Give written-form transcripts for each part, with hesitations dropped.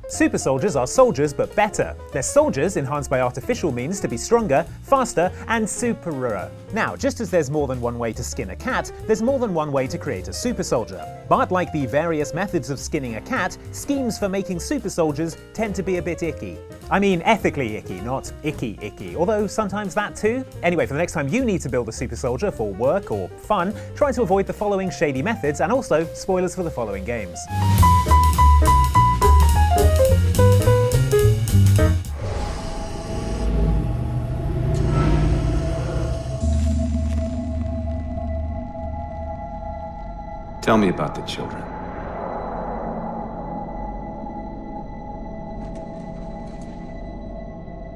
Super soldiers are soldiers but better. They're soldiers enhanced by artificial means to be stronger, faster, and superer. Now, just as there's more than one way to skin a cat, there's more than one way to create a super soldier. But like the various methods of skinning a cat, schemes for making super soldiers tend to be a bit icky. I mean ethically icky, not icky, although sometimes that too. Anyway, for the next time you need to build a super soldier for work or fun, try to avoid the following shady methods and also spoilers for the following games. Tell me about the children.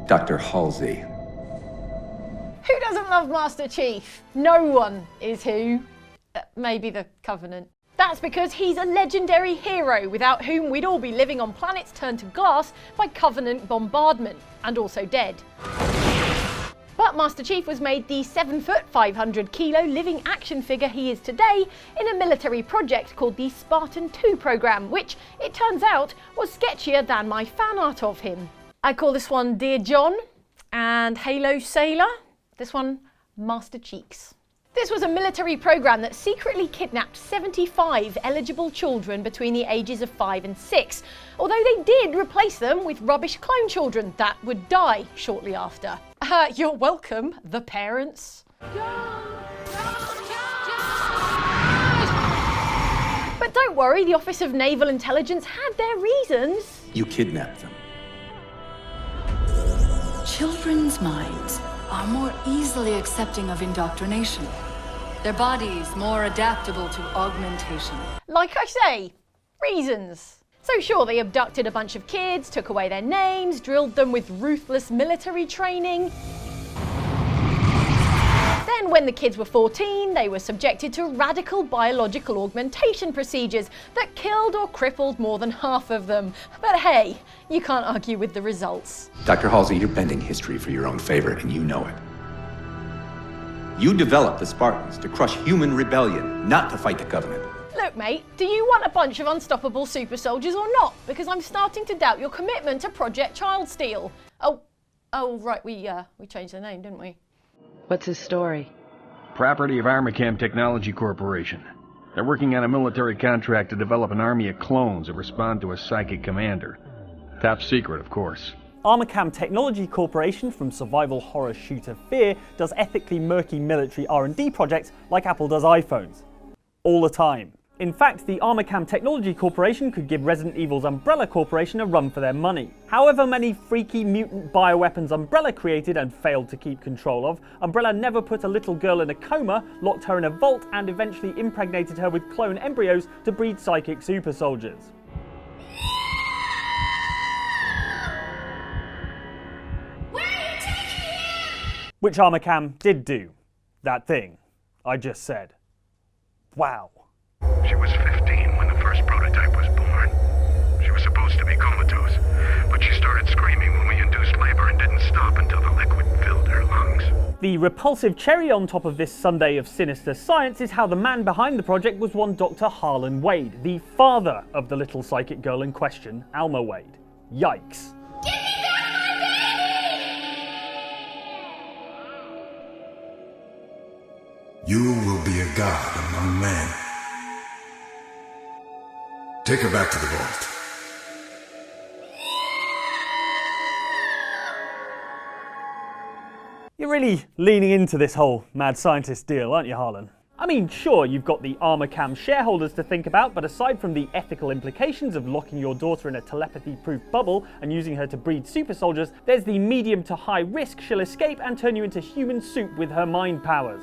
Dr. Halsey. Who doesn't love Master Chief? No one is who. Maybe the Covenant. That's because he's a legendary hero without whom we'd all be living on planets turned to glass by Covenant bombardment, and also dead. But Master Chief was made the 7-foot, 500-kilo living action figure he is today in a military project called the Spartan II program, which, it turns out, was sketchier than my fan art of him. I call this one Dear John, and Halo Sailor, this one Master Cheeks. This was a military program that secretly kidnapped 75 eligible children between the ages of 5 and 6, although they did replace them with rubbish clone children that would die shortly after. You're welcome, the parents. But don't worry, the Office of Naval Intelligence had their reasons. You kidnapped them. Children's minds are more easily accepting of indoctrination. Their bodies more adaptable to augmentation. Like I say, reasons. So sure, they abducted a bunch of kids, took away their names, drilled them with ruthless military training. Then when the kids were 14, they were subjected to radical biological augmentation procedures that killed or crippled more than half of them. But hey, you can't argue with the results. Dr. Halsey, you're bending history for your own favor, and you know it. You developed the Spartans to crush human rebellion, not to fight the Covenant. Look, mate, do you want a bunch of unstoppable super soldiers or not? Because I'm starting to doubt your commitment to Project Child Steal. Oh, right, we changed the name, didn't we? What's his story? Property of Armacham Technology Corporation. They're working on a military contract to develop an army of clones that respond to a psychic commander. Top secret, of course. Armacham Technology Corporation, from survival horror shooter Fear, does ethically murky military R&D projects like Apple does iPhones. All the time. In fact, the Armacham Technology Corporation could give Resident Evil's Umbrella Corporation a run for their money. However many freaky mutant bioweapons Umbrella created and failed to keep control of, Umbrella never put a little girl in a coma, locked her in a vault, and eventually impregnated her with clone embryos to breed psychic super soldiers. Which Armacham did do. That thing I just said. Wow. She was 15 when the first prototype was born. She was supposed to be comatose, but she started screaming when we induced labor and didn't stop until the liquid filled her lungs. The repulsive cherry on top of this Sunday of sinister science is how the man behind the project was one Dr. Harlan Wade, the father of the little psychic girl in question, Alma Wade. Yikes. Give me back my baby! You will be a god among men. Take her back to the vault. You're really leaning into this whole mad scientist deal, aren't you, Harlan? I mean, sure, you've got the Armacham shareholders to think about, but aside from the ethical implications of locking your daughter in a telepathy-proof bubble and using her to breed super soldiers, there's the medium to high risk she'll escape and turn you into human soup with her mind powers.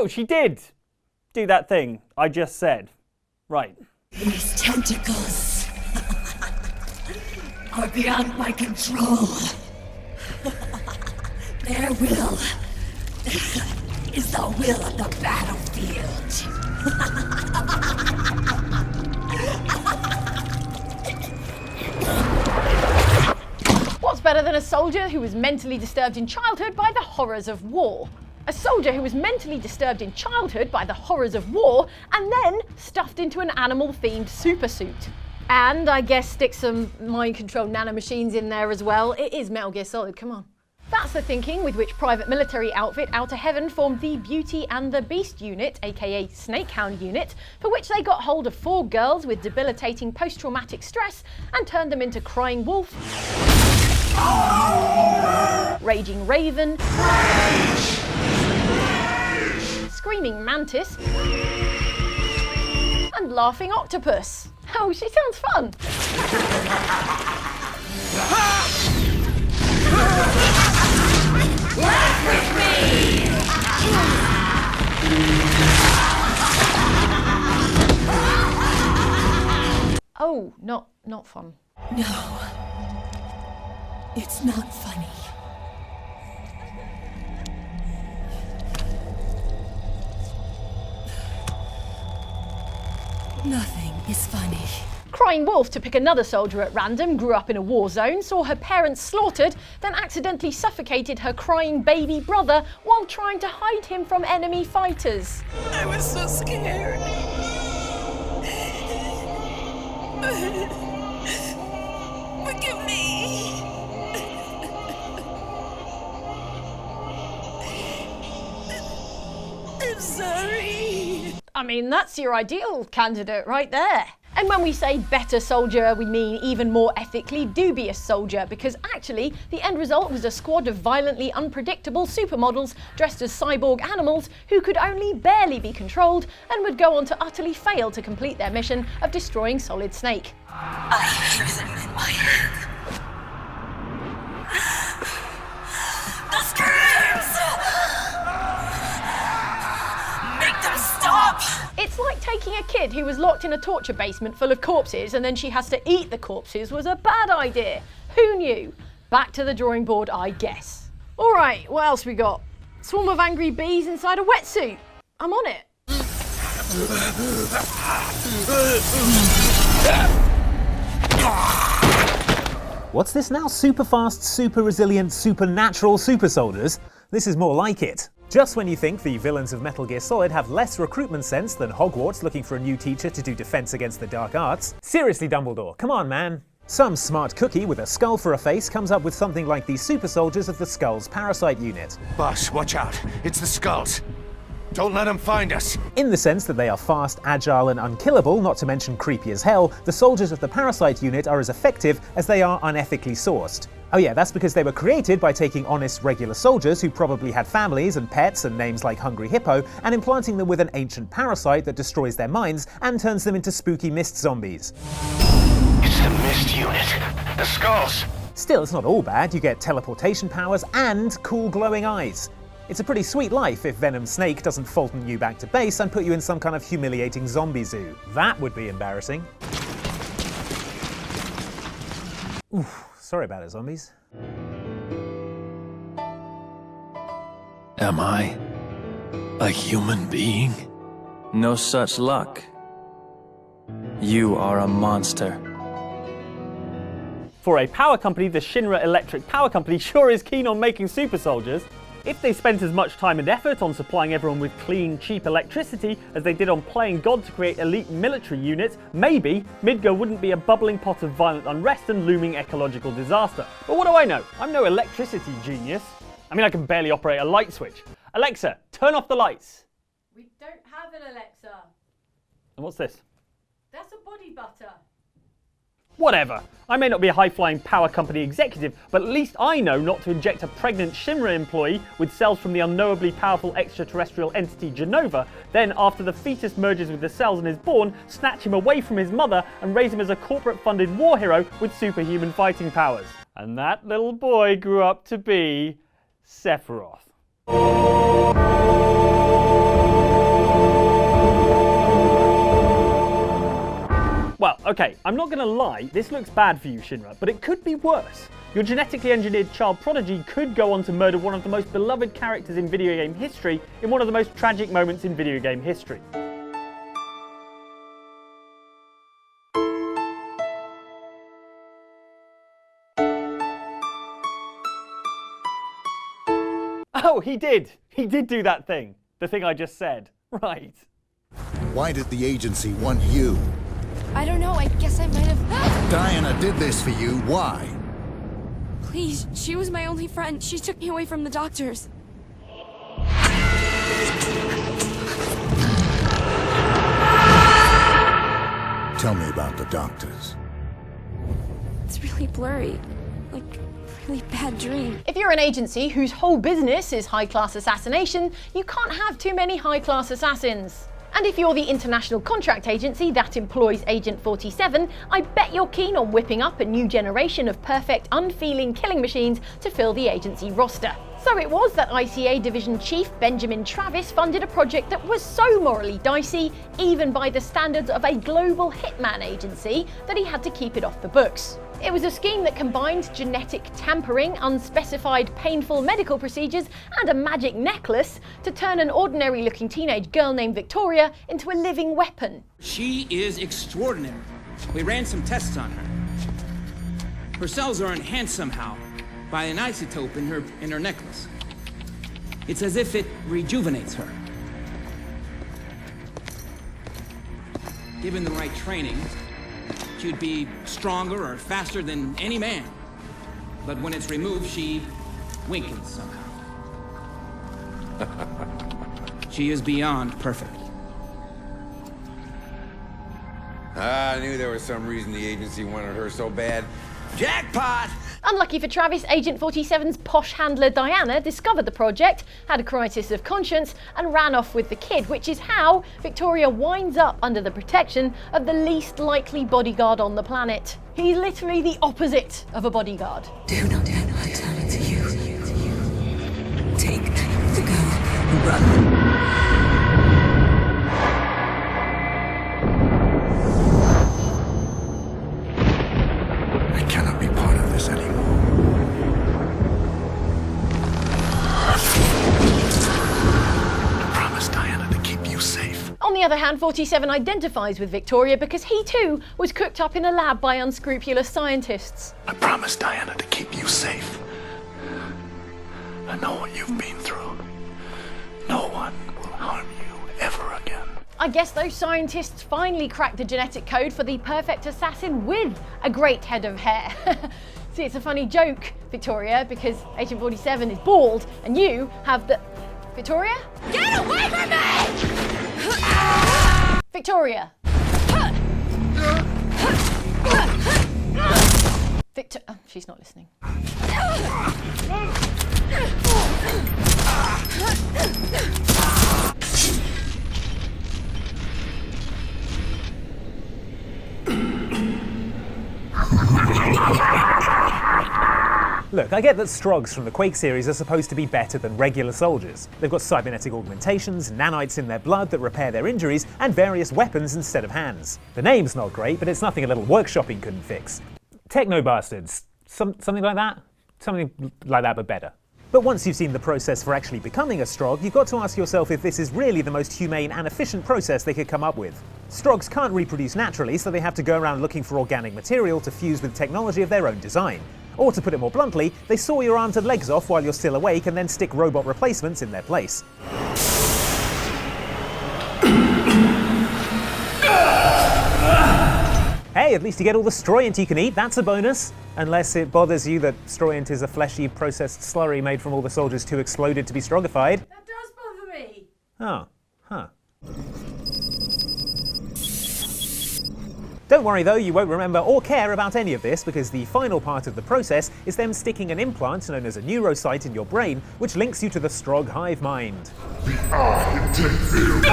Oh, she did do that thing I just said. Right. These tentacles are beyond my control. Their will is the will of the battlefield. What's better than a soldier who was mentally disturbed in childhood by the horrors of war? A soldier who was mentally disturbed in childhood by the horrors of war and then stuffed into an animal-themed supersuit. And I guess stick some mind-controlled nanomachines in there as well. It is Metal Gear Solid, come on. That's the thinking with which private military outfit Outer Heaven formed the Beauty and the Beast unit, aka Snakehound unit, for which they got hold of 4 girls with debilitating post-traumatic stress and turned them into Crying Wolf, Raging Raven, Screaming Mantis, and Laughing Octopus. Oh, she sounds fun. Laugh with me! Oh, not fun. No. It's not funny. Nothing is funny. Crying Wolf, to pick another soldier at random, grew up in a war zone, saw her parents slaughtered, then accidentally suffocated her crying baby brother while trying to hide him from enemy fighters. I was so scared. Forgive me. I'm sorry. I mean, that's your ideal candidate right there. And when we say better soldier, we mean even more ethically dubious soldier, because actually the end result was a squad of violently unpredictable supermodels dressed as cyborg animals who could only barely be controlled and would go on to utterly fail to complete their mission of destroying Solid Snake. I hear them in my head. The screams! Make them stop! It's like taking a kid who was locked in a torture basement full of corpses and then she has to eat the corpses was a bad idea. Who knew? Back to the drawing board, I guess. Alright, what else we got? Swarm of angry bees inside a wetsuit. I'm on it. What's this now? Super fast, super resilient, supernatural super soldiers? This is more like it. Just when you think the villains of Metal Gear Solid have less recruitment sense than Hogwarts looking for a new teacher to do defense against the dark arts. Seriously, Dumbledore, come on, man. Some smart cookie with a skull for a face comes up with something like the super soldiers of the Skull's parasite unit. Boss, watch out. It's the Skulls. Don't let them find us. In the sense that they are fast, agile, and unkillable, not to mention creepy as hell, the soldiers of the parasite unit are as effective as they are unethically sourced. Oh yeah, that's because they were created by taking honest, regular soldiers who probably had families and pets and names like Hungry Hippo, and implanting them with an ancient parasite that destroys their minds and turns them into spooky mist zombies. It's the Mist unit. The Skulls. Still, it's not all bad. You get teleportation powers and cool glowing eyes. It's a pretty sweet life if Venom Snake doesn't Fulton you back to base and put you in some kind of humiliating zombie zoo. That would be embarrassing. Oof, sorry about it, zombies. Am I a human being? No such luck. You are a monster. For a power company, the Shinra Electric Power Company sure is keen on making super soldiers. If they spent as much time and effort on supplying everyone with clean, cheap electricity as they did on playing God to create elite military units, maybe Midgar wouldn't be a bubbling pot of violent unrest and looming ecological disaster. But what do I know? I'm no electricity genius. I mean, I can barely operate a light switch. Alexa, turn off the lights. We don't have an Alexa. And what's this? That's a body butter. Whatever. I may not be a high-flying power company executive, but at least I know not to inject a pregnant Shinra employee with cells from the unknowably powerful extraterrestrial entity Jenova, then after the fetus merges with the cells and is born, snatch him away from his mother and raise him as a corporate-funded war hero with superhuman fighting powers. And that little boy grew up to be Sephiroth. Well, okay, I'm not going to lie, this looks bad for you, Shinra, but it could be worse. Your genetically engineered child prodigy could go on to murder one of the most beloved characters in video game history in one of the most tragic moments in video game history. Oh, he did! He did do that thing. The thing I just said. Right. Why did the agency want you? I don't know, I guess I might have... Diana did this for you. Why? Please, she was my only friend. She took me away from the doctors. Tell me about the doctors. It's really blurry. Like, really bad dream. If you're an agency whose whole business is high-class assassination, you can't have too many high-class assassins. And if you're the international contract agency that employs Agent 47, I bet you're keen on whipping up a new generation of perfect, unfeeling killing machines to fill the agency roster. So it was that ICA Division Chief Benjamin Travis funded a project that was so morally dicey, even by the standards of a global hitman agency, that he had to keep it off the books. It was a scheme that combined genetic tampering, unspecified painful medical procedures, and a magic necklace to turn an ordinary-looking teenage girl named Victoria into a living weapon. She is extraordinary. We ran some tests on her. Her cells are enhanced somehow by an isotope in her necklace. It's as if it rejuvenates her. Given the right training, she'd be stronger or faster than any man. But when it's removed, she weakens somehow. She is beyond perfect. I knew there was some reason the agency wanted her so bad. Jackpot! Unlucky for Travis, Agent 47's posh handler Diana discovered the project, had a crisis of conscience, and ran off with the kid, which is how Victoria winds up under the protection of the least likely bodyguard on the planet. He's literally the opposite of a bodyguard. Do not tell it to you. Take the girl and run. I cannot be part of this anymore. I promised Diana to keep you safe. On the other hand, 47 identifies with Victoria because he too was cooked up in a lab by unscrupulous scientists. I promised Diana to keep you safe. I know what you've been through. No one will harm you ever again. I guess those scientists finally cracked the genetic code for the perfect assassin with a great head of hair. See, it's a funny joke, Victoria, because Agent 47 is bald and you have the... Victoria? Get away from me! Victoria. She's not listening. Look, I get that Strogs from the Quake series are supposed to be better than regular soldiers. They've got cybernetic augmentations, nanites in their blood that repair their injuries, and various weapons instead of hands. The name's not great, but it's nothing a little workshopping couldn't fix. Techno bastards. Something like that? Something like that, but better. But once you've seen the process for actually becoming a Strog, you've got to ask yourself if this is really the most humane and efficient process they could come up with. Strogs can't reproduce naturally, so they have to go around looking for organic material to fuse with technology of their own design. Or to put it more bluntly, they saw your arms and legs off while you're still awake and then stick robot replacements in their place. Hey, at least you get all the Stroyant you can eat, that's a bonus. Unless it bothers you that Stroyant is a fleshy, processed slurry made from all the soldiers who exploded to be Strogified. That does bother me. Oh, huh. Don't worry though, you won't remember or care about any of this because the final part of the process is them sticking an implant known as a neurosite in your brain, which links you to the Strog hive mind. The architect field.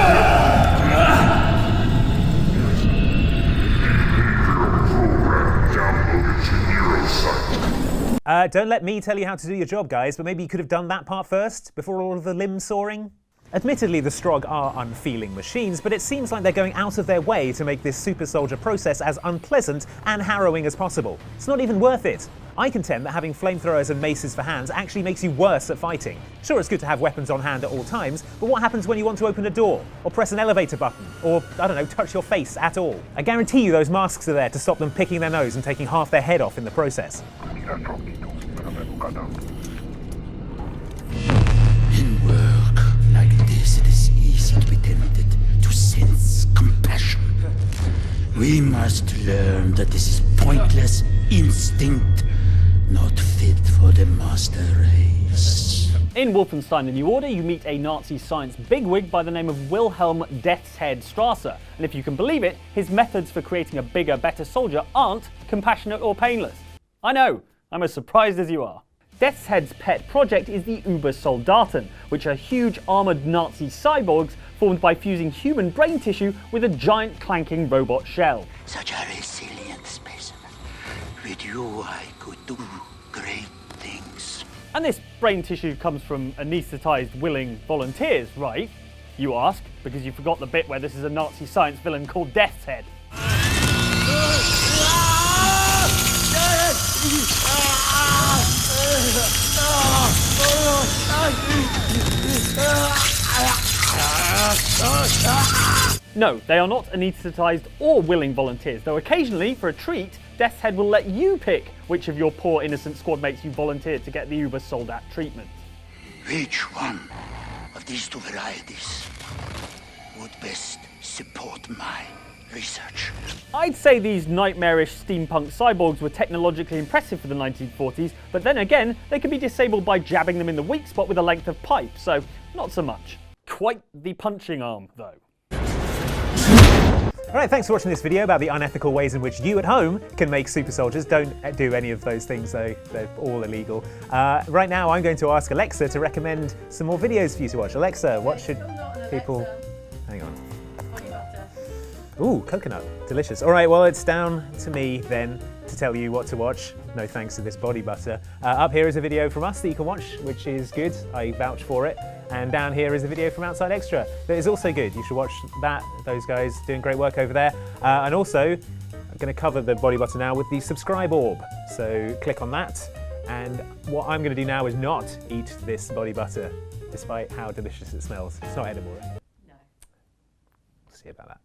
Don't let me tell you how to do your job, guys, but maybe you could have done that part first, before all of the limb soaring? Admittedly, the Strog are unfeeling machines, but it seems like they're going out of their way to make this super soldier process as unpleasant and harrowing as possible. It's not even worth it. I contend that having flamethrowers and maces for hands actually makes you worse at fighting. Sure, it's good to have weapons on hand at all times, but what happens when you want to open a door, or press an elevator button, or, I don't know, touch your face at all? I guarantee you those masks are there to stop them picking their nose and taking half their head off in the process. In work. We must learn that this is pointless instinct, not fit for the master race. In Wolfenstein: The New Order, you meet a Nazi science bigwig by the name of Wilhelm Death's Head Strasser, and if you can believe it, his methods for creating a bigger, better soldier aren't compassionate or painless. I know, I'm as surprised as you are. Death's Head's pet project is the Uber-Soldaten, which are huge armoured Nazi cyborgs formed by fusing human brain tissue with a giant clanking robot shell. Such a resilient specimen. With you I could do great things. And this brain tissue comes from anaesthetised willing volunteers, right? You ask, because you forgot the bit where this is a Nazi science villain called Death's Head. No, they are not anaesthetised or willing volunteers, though occasionally, for a treat, Death's Head will let you pick which of your poor innocent squad mates you volunteered to get the Uber-Soldat treatment. Which one of these two varieties would best support my research? I'd say these nightmarish steampunk cyborgs were technologically impressive for the 1940s, but then again, they could be disabled by jabbing them in the weak spot with a length of pipe, so not so much. Quite the punching arm, though. Alright, thanks for watching this video about the unethical ways in which you at home can make super soldiers. Don't do any of those things though, they're all illegal. Right now I'm going to ask Alexa to recommend some more videos for you to watch. Alexa, what should people... Hang on. Ooh, coconut, delicious. Alright, well it's down to me then to tell you what to watch. No thanks to this body butter. Up here is a video from us that you can watch, which is good. I vouch for it. And down here is a video from Outside Extra that is also good. You should watch that. Those guys doing great work over there. And also, I'm going to cover the body butter now with the subscribe orb. So click on that. And what I'm going to do now is not eat this body butter, despite how delicious it smells. It's not edible. No. We'll see about that.